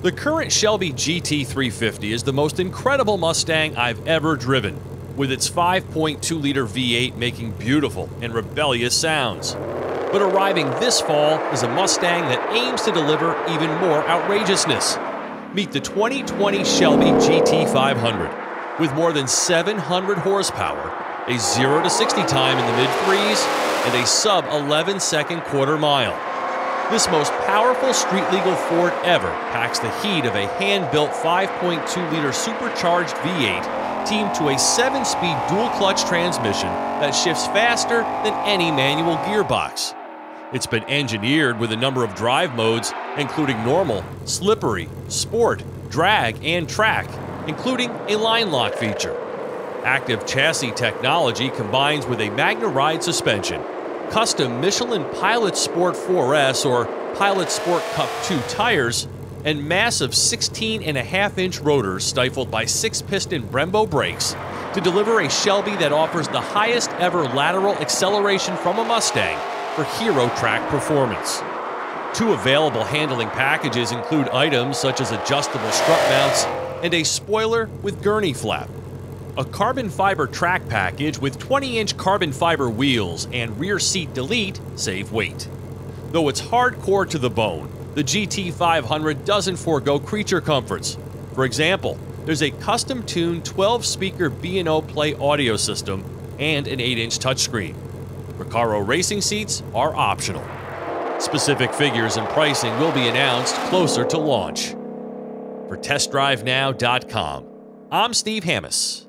The current Shelby GT350 is the most incredible Mustang I've ever driven, with its 5.2-liter V8 making beautiful and rebellious sounds. But arriving this fall is a Mustang that aims to deliver even more outrageousness. Meet the 2020 Shelby GT500. With more than 700 horsepower, a 0 to 60 time in the mid-threes, and a sub-11-second quarter mile. This most powerful street-legal Ford ever packs the heat of a hand-built 5.2-liter supercharged V8 teamed to a 7-speed dual-clutch transmission that shifts faster than any manual gearbox. It's been engineered with a number of drive modes, including normal, slippery, sport, drag, and track, including a line lock feature. Active chassis technology combines with a Magna Ride suspension, custom Michelin Pilot Sport 4S or Pilot Sport Cup 2 tires, and massive 16.5-inch rotors stifled by 6-piston Brembo brakes to deliver a Shelby that offers the highest ever lateral acceleration from a Mustang for hero track performance. Two available handling packages include items such as adjustable strut mounts and a spoiler with gurney flap. A carbon fiber track package with 20-inch carbon fiber wheels and rear seat delete save weight. Though it's hardcore to the bone, the GT500 doesn't forego creature comforts. For example, there's a custom-tuned 12-speaker B&O Play audio system and an 8-inch touchscreen. Recaro racing seats are optional. Specific figures and pricing will be announced closer to launch. For TestDriveNow.com, I'm Steve Hammis.